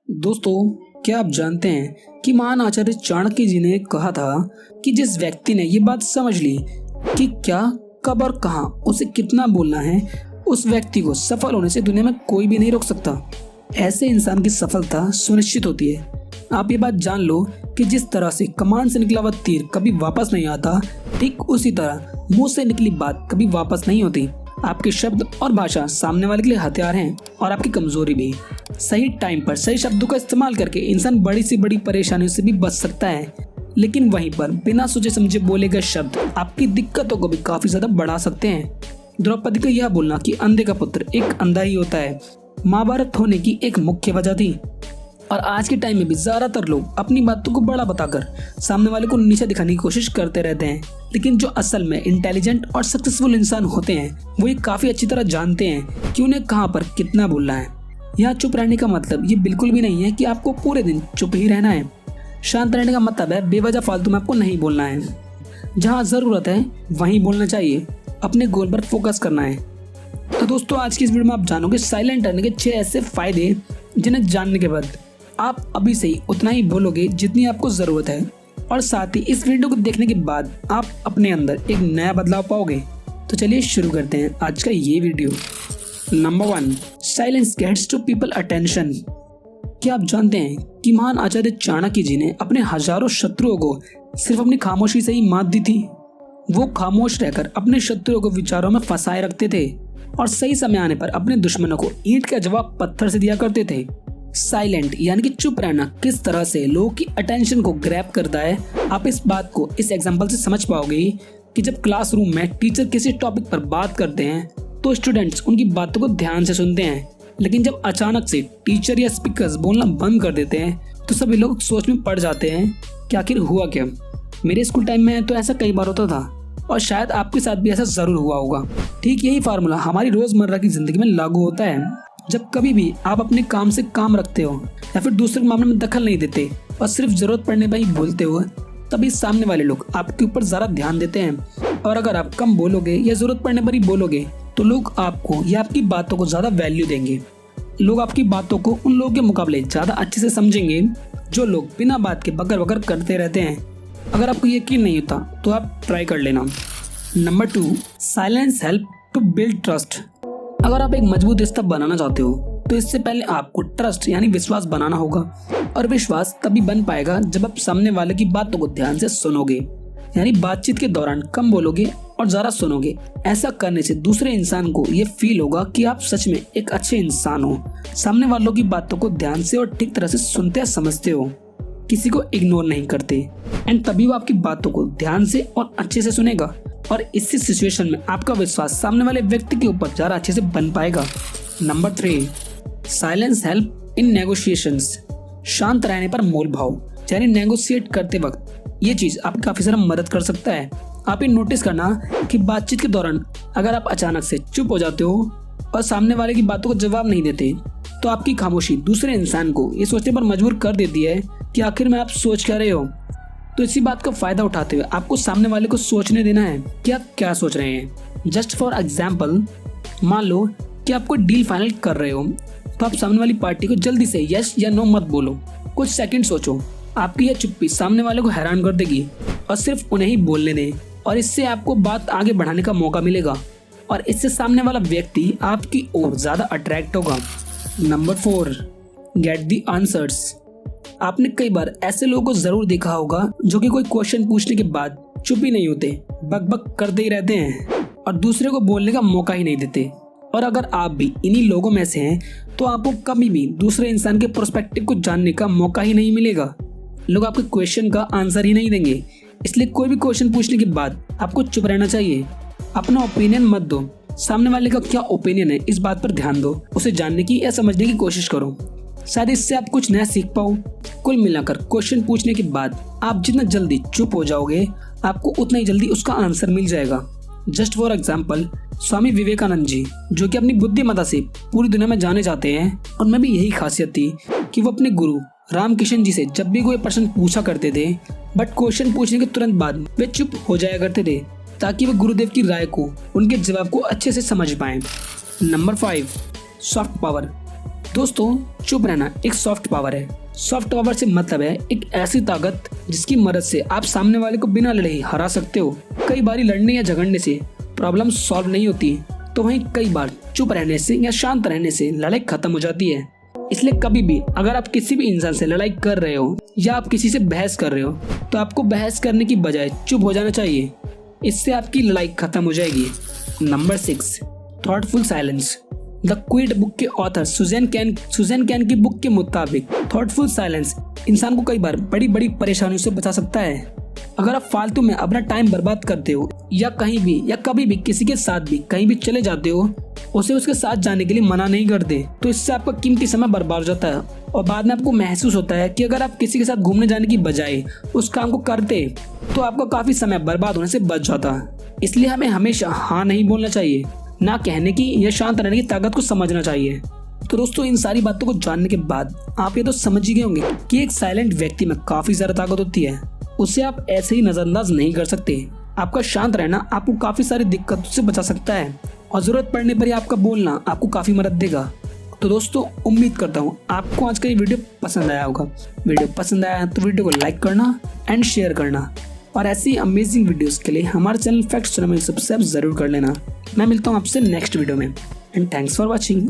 दोस्तों, क्या आप जानते हैं कि महान आचार्य चाणक्य जी ने कहा था कि जिस व्यक्ति ने ये बात समझ ली कि क्या, कब और कहाँ उसे कितना बोलना है, उस व्यक्ति को सफल होने से दुनिया में कोई भी नहीं रोक सकता। ऐसे इंसान की सफलता सुनिश्चित होती है। आप ये बात जान लो कि जिस तरह से कमान से निकला हुआ तीर कभी वापस नहीं आता, ठीक उसी तरह मुंह से निकली बात कभी वापस नहीं होती। आपके शब्द और भाषा सामने वाले के लिए हथियार हैं और आपकी कमजोरी भी। सही टाइम पर सही शब्दों का इस्तेमाल करके इंसान बड़ी से बड़ी परेशानियों से भी बच सकता है, लेकिन वहीं पर बिना सोचे समझे बोले गए शब्द आपकी दिक्कतों को भी काफी ज्यादा बढ़ा सकते हैं। द्रौपदी का यह बोलना कि अंधे का पुत्र एक अंधा ही होता है, महाभारत होने की एक मुख्य वजह थी। और आज के टाइम में भी ज्यादातर लोग अपनी बातों को बड़ा बताकर सामने वाले को नीचा दिखाने की कोशिश करते रहते हैं, लेकिन जो असल में इंटेलिजेंट और सक्सेसफुल इंसान होते हैं वो ये काफी अच्छी तरह जानते हैं कि उन्हें कहाँ पर कितना बोलना है। यहाँ चुप रहने का मतलब ये बिल्कुल भी नहीं है कि आपको पूरे दिन चुप ही रहना है। शांत रहने का मतलब है बेवजह फालतू में आपको नहीं बोलना है। जहाँ जरूरत है वहीं बोलना चाहिए, अपने गोल पर फोकस करना है। तो दोस्तों, आज की इस वीडियो में आप जानोगे साइलेंट रहने के 6 ऐसे फायदे जिन्हें जानने के बाद आप अभी से ही उतना ही बोलोगे जितनी आपको जरूरत है, और साथ ही इस वीडियो को देखने के बाद आप अपने अंदर एक नया बदलाव पाओगे। तो चलिए शुरू करते हैं आज का ये video. Number 1, silence gets to people attention. क्या आप जानते हैं कि महान आचार्य चाणक्य जी ने अपने हजारों शत्रुओं को सिर्फ अपनी खामोशी से ही मात दी थी। वो खामोश रहकर अपने शत्रुओं को विचारों में फंसाए रखते थे और सही समय आने पर अपने दुश्मनों को ईंट का जवाब पत्थर से दिया करते थे। साइलेंट यानी कि चुप रहना किस तरह से लोगों की अटेंशन को ग्रैब करता है, आप इस बात को इस एग्जांपल से समझ पाओगे कि जब क्लासरूम में टीचर किसी टॉपिक पर बात करते हैं तो स्टूडेंट्स उनकी बातों को ध्यान से सुनते हैं, लेकिन जब अचानक से टीचर या स्पीकर्स बोलना बंद कर देते हैं तो सभी लोग सोच में पड़ जाते हैं कि आखिर हुआ क्या। मेरे स्कूल टाइम में तो ऐसा कई बार होता था और शायद आपके साथ भी ऐसा जरूर हुआ होगा। ठीक यही फार्मूला हमारी रोजमर्रा की जिंदगी में लागू होता है। जब कभी भी आप अपने काम से काम रखते हो या फिर दूसरे के मामले में दखल नहीं देते और सिर्फ जरूरत पड़ने पर ही बोलते हो, तभी सामने वाले लोग आपके ऊपर ज्यादा ध्यान देते हैं। और अगर आप कम बोलोगे या जरूरत पड़ने पर ही बोलोगे तो लोग आपको या आपकी बातों को ज्यादा वैल्यू देंगे। लोग आपकी बातों को उन लोगों के मुकाबले ज्यादा अच्छे से समझेंगे जो लोग बिना बात के बकर बकर करते रहते हैं। अगर आपको यकीन नहीं होता तो आप ट्राई कर लेना। Number 2, silence help to build trust. अगर आप एक मजबूत रिश्ता बनाना चाहते हो तो इससे पहले आपको ट्रस्ट यानी विश्वास बनाना होगा, और विश्वास तभी बन पाएगा जब आप सामने वाले की बातों को ध्यान से सुनोगे, यानी बातचीत के दौरान कम बोलोगे और ज्यादा सुनोगे। ऐसा करने से दूसरे इंसान को ये फील होगा कि आप सच में एक अच्छे इंसान हो, सामने वालों की बातों को ध्यान से और ठीक तरह से सुनते या समझते हो, किसी को इग्नोर नहीं करते, एंड तभी वो आपकी बातों को ध्यान से और अच्छे से सुनेगा, और इसी सिचुएशन में आपका विश्वास सामने वाले व्यक्ति के ऊपर ज्यादा अच्छे से बन पाएगा। Number 3, silence help in negotiations. शांत रहने पर मोल भाव, यानी नेगोशिएट करते वक्त ये चीज आपकी काफी सारा मदद कर सकता है। आप ये नोटिस करना कि बातचीत के दौरान अगर आप अचानक से चुप हो जाते हो और सामने वाले की बातों को जवाब नहीं देते तो आपकी खामोशी दूसरे इंसान को ये सोचने पर मजबूर कर देती है कि आखिर में आप सोच क्या रहे हो। तो इसी बात का फायदा उठाते हुए आपको सामने वाले को सोचने देना है कि आप क्या सोच रहे हैं। जस्ट फॉर एग्जाम्पल, मान लो कि आप कोई डील फाइनल कर रहे हो तो आप सामने वाली पार्टी को जल्दी से यस या नो मत बोलो, कुछ सेकंड सोचो। आपकी यह चुप्पी सामने वाले को हैरान कर देगी और सिर्फ उन्हें ही बोलने दें, और इससे आपको बात आगे बढ़ाने का मौका मिलेगा और इससे सामने वाला व्यक्ति आपकी ओर ज्यादा अट्रैक्ट होगा। Number 4, get the answers. आपने कई बार ऐसे लोगों को जरूर देखा होगा जो कि कोई क्वेश्चन पूछने के बाद चुप ही नहीं होते, बक करते ही रहते हैं और दूसरे को बोलने का मौका ही नहीं देते। और अगर आप भी इन्हीं लोगों में से हैं तो आपको कभी भी दूसरे इंसान के पर्सपेक्टिव को जानने का मौका ही नहीं मिलेगा। लोग आपके क्वेश्चन का आंसर ही नहीं देंगे, इसलिए कोई भी क्वेश्चन पूछने के बाद आपको चुप रहना चाहिए। अपना ओपिनियन मत दो, सामने वाले का क्या ओपिनियन है इस बात पर ध्यान दो, उसे जानने की या समझने की कोशिश करो, शायद इससे आप कुछ नया सीख पाओ। कुल मिलाकर क्वेश्चन पूछने के बाद आप जितना जल्दी चुप हो जाओगे आपको उतना ही जल्दी उसका आंसर मिल जाएगा। Just for example, Swami Vivekananda ji जो कि अपनी बुद्धिमत्ता से पूरी दुनिया में जाने जाते हैं, उनमें भी यही खासियत थी कि वो अपने गुरु रामकृष्ण जी से जब भी कोई प्रश्न पूछा करते थे, बट क्वेश्चन पूछने के तुरंत बाद वे चुप हो जाया करते थे ताकि वे गुरुदेव की राय को, उनके जवाब को अच्छे से समझ पाएं। Number 5, soft power. दोस्तों, चुप रहना एक सॉफ्ट पावर है। सॉफ्ट पावर से मतलब है एक ऐसी ताकत जिसकी मदद से आप सामने वाले को बिना लड़े ही हरा सकते हो। कई बार लड़ने या झगड़ने से प्रॉब्लम सॉल्व नहीं होती, तो वहीं कई बार चुप रहने से या शांत रहने से लड़ाई खत्म हो जाती है। इसलिए कभी भी अगर आप किसी भी इंसान से लड़ाई कर रहे हो या आप किसी से बहस कर रहे हो, तो आपको बहस करने की बजाय चुप हो जाना चाहिए। इससे आपकी लड़ाई खत्म हो जाएगी। Number 6, thoughtful silence. The quit book के ऑथर सुजैन कैन की बुक के मुताबिक थॉटफुल साइलेंस इंसान को कई बार बड़ी बड़ी परेशानियों से बचा सकता है। अगर आप फालतू में अपना टाइम बर्बाद करते हो या कहीं भी या कभी भी किसी के साथ भी कहीं भी चले जाते हो, उसे उसके साथ जाने के लिए मना नहीं करते, तो इससे आपका कीमती समय बर्बाद हो जाता है और बाद में आपको महसूस होता है कि अगर आप किसी के साथ घूमने जाने की बजाय उस काम को करते तो आपका काफी समय बर्बाद होने से बच जाता। इसलिए हमें हमेशा हाँ नहीं बोलना चाहिए, ना कहने की या शांत रहने की ताकत को समझना चाहिए। तो दोस्तों, इन सारी बातों को जानने के बाद आप ये तो समझ ही गए होंगे कि एक साइलेंट व्यक्ति में काफी ज्यादा ताकत होती है। उसे आप ऐसे ही नजरअंदाज नहीं कर सकते। आपका शांत रहना आपको काफी सारी दिक्कतों से बचा सकता है और जरूरत पड़ने पर ही आपका बोलना आपको काफी मदद देगा। तो दोस्तों, उम्मीद करता हूँ आपको आज का ये वीडियो पसंद आया होगा। वीडियो पसंद आया तो वीडियो को लाइक करना एंड शेयर करना, और ऐसी अमेजिंग वीडियोस के लिए हमारे चैनल फैक्ट्स चैनल में सब्सक्राइब जरूर कर लेना। मैं मिलता हूँ आपसे नेक्स्ट वीडियो में, एंड थैंक्स फॉर वॉचिंग।